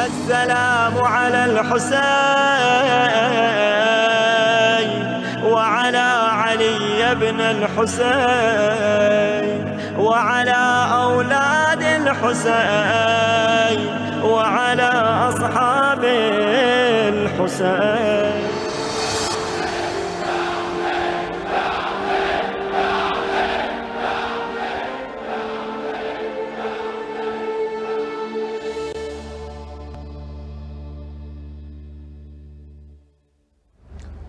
السلام على الحسين وعلى علي بن الحسين وعلى أولاد الحسين وعلى أصحاب الحسين.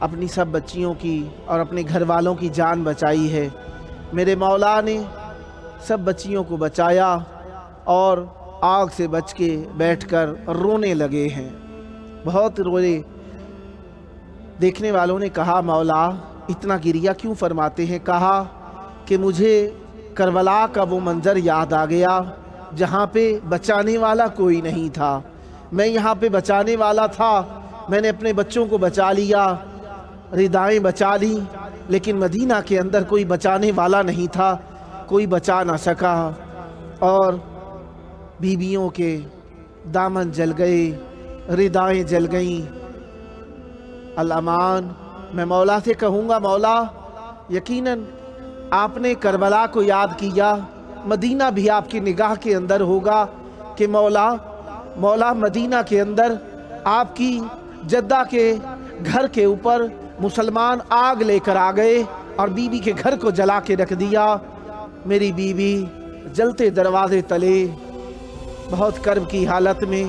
اپنی سب بچیوں کی اور اپنے گھر والوں کی جان بچائی ہے۔ میرے مولا نے سب بچیوں کو بچایا اور آگ سے بچ کے بیٹھ کر رونے لگے ہیں، بہت روئے۔ دیکھنے والوں نے کہا مولا اتنا گریہ کیوں فرماتے ہیں؟ کہا کہ مجھے کربلا کا وہ منظر یاد آ گیا جہاں پہ بچانے والا کوئی نہیں تھا، میں یہاں پہ بچانے والا تھا، میں نے اپنے بچوں کو بچا لیا، ردائیں بچا لی، لیکن مدینہ کے اندر کوئی بچانے والا نہیں تھا، کوئی بچا نہ سکا، اور بیویوں کے دامن جل گئے، ردائیں جل گئیں۔ الامان، میں مولا سے کہوں گا مولا یقیناً آپ نے کربلا کو یاد کیا، مدینہ بھی آپ کی نگاہ کے اندر ہوگا کہ مولا مدینہ کے اندر آپ کی جدہ کے گھر کے اوپر مسلمان آگ لے کر آ گئے اور بیوی کے گھر کو جلا کے رکھ دیا۔ میری بیوی جلتے دروازے تلے بہت کرب کی حالت میں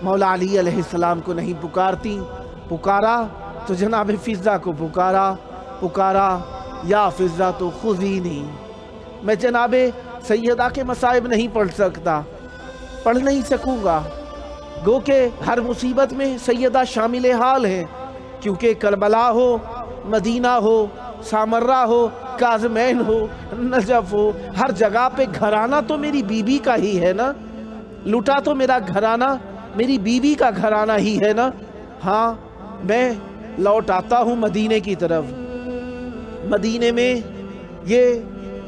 مولا علی علیہ السلام کو نہیں پکارتی، پکارا تو جناب فضہ کو پکارا یا فضہ تو خذینی۔ میں جناب سیدہ کے مصائب نہیں پڑھ نہیں سکوں گا، گو کہ ہر مصیبت میں سیدہ شامل حال ہیں، کیونکہ کربلا ہو، مدینہ ہو، سامرہ ہو، کاظمین ہو، نجف ہو، ہر جگہ پہ گھرانہ تو میری بیوی کا ہی ہے نا، لٹا تو میرا گھرانہ میری بیوی کا گھرانہ ہی ہے نا۔ ہاں میں لوٹ آتا ہوں مدینے کی طرف۔ مدینے میں یہ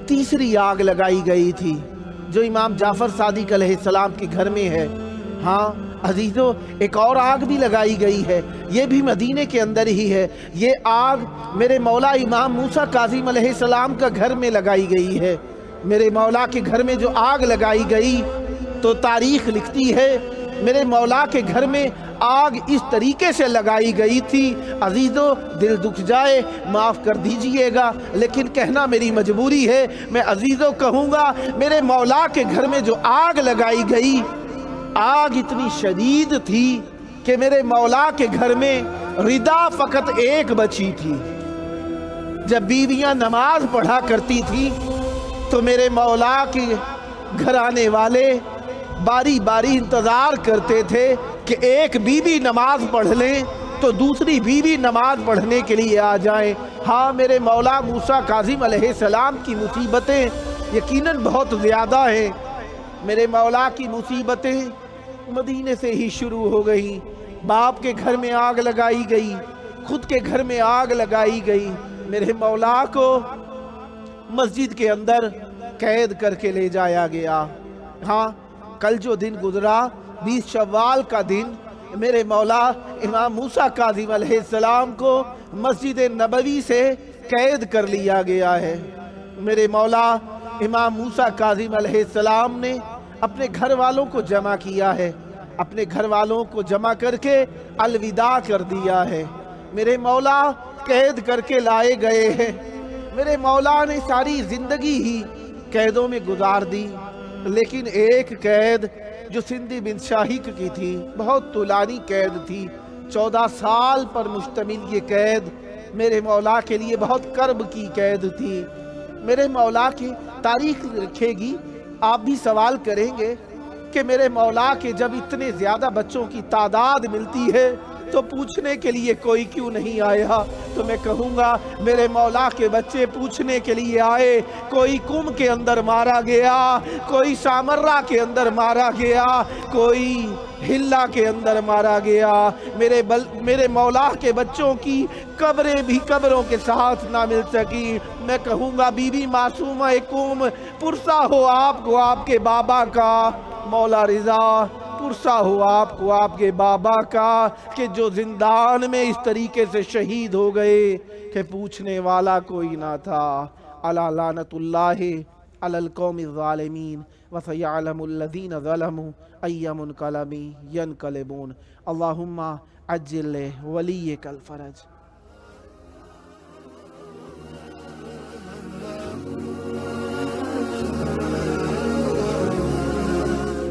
تیسری آگ لگائی گئی تھی جو امام جعفر صادق علیہ السلام کے گھر میں ہے۔ ہاں عزیزو، ایک اور آگ بھی لگائی گئی ہے، یہ بھی مدینے کے اندر ہی ہے۔ یہ آگ میرے مولا امام موسیٰ کاظم علیہ السلام کا گھر میں لگائی گئی ہے۔ میرے مولا کے گھر میں جو آگ لگائی گئی تو تاریخ لکھتی ہے میرے مولا کے گھر میں آگ اس طریقے سے لگائی گئی تھی۔ عزیزو دل دکھ جائے معاف کر دیجئے گا، لیکن کہنا میری مجبوری ہے۔ میں عزیزو کہوں گا میرے مولا کے گھر میں جو آگ لگائی گئی، آگ اتنی شدید تھی کہ میرے مولا کے گھر میں ردا فقط ایک بچی تھی۔ جب بیویاں نماز پڑھا کرتی تھی تو میرے مولا کے گھرانے والے باری باری انتظار کرتے تھے کہ ایک بیوی نماز پڑھ لیں تو دوسری بیوی نماز پڑھنے کے لیے آ جائیں۔ ہاں میرے مولا موسیٰ کاظم علیہ السلام کی مصیبتیں یقیناً بہت زیادہ ہیں۔ میرے مولا کی مصیبتیں مدینے سے ہی شروع ہو گئیں۔ باپ کے گھر میں آگ لگائی گئی، خود کے گھر میں آگ لگائی گئی، میرے مولا کو مسجد کے اندر قید کر کے لے جایا گیا۔ ہاں کل جو دن گزرا 20 شوال کا دن، میرے مولا امام موسیٰ کاظم علیہ السلام کو مسجد نبوی سے قید کر لیا گیا ہے۔ میرے مولا امام موسیٰ کاظم علیہ السلام نے اپنے گھر والوں کو جمع کیا ہے، اپنے گھر والوں کو جمع کر کے الوداع کر دیا ہے۔ میرے مولا قید کر کے لائے گئے ہیں۔ میرے مولا نے ساری زندگی ہی قیدوں میں گزار دی، لیکن ایک قید جو سندھی بن شاہق کی تھی بہت طولانی قید تھی، 14 سال پر مشتمل یہ قید میرے مولا کے لیے بہت کرب کی قید تھی۔ میرے مولا کی تاریخ رکھے گی، آپ بھی سوال کریں گے کہ میرے مولا کے جب اتنے زیادہ بچوں کی تعداد ملتی ہے تو پوچھنے کے لیے کوئی کیوں نہیں آیا؟ تو میں کہوں گا میرے مولا کے بچے پوچھنے کے لیے آئے، کوئی کم کے اندر مارا گیا، کوئی سامرہ کے اندر مارا گیا، کوئی ہلا کے اندر مارا گیا۔ میرے مولا کے بچوں کی قبریں بھی قبروں کے ساتھ نہ مل سکی۔ میں کہوں گا بی بی معصومہ قوم پرسہ ہو آپ کو آپ کے بابا کا، مولا رضا پرسہ ہو آپ کو آپ کے بابا کا، کہ جو زندان میں اس طریقے سے شہید ہو گئے کہ پوچھنے والا کوئی نہ تھا۔ الا لعنت اللہ علی القوم الظالمین وسیعلم الذین ظلموا ای منقلب ینقلبون۔ اللہم عجل ولیک الفرج۔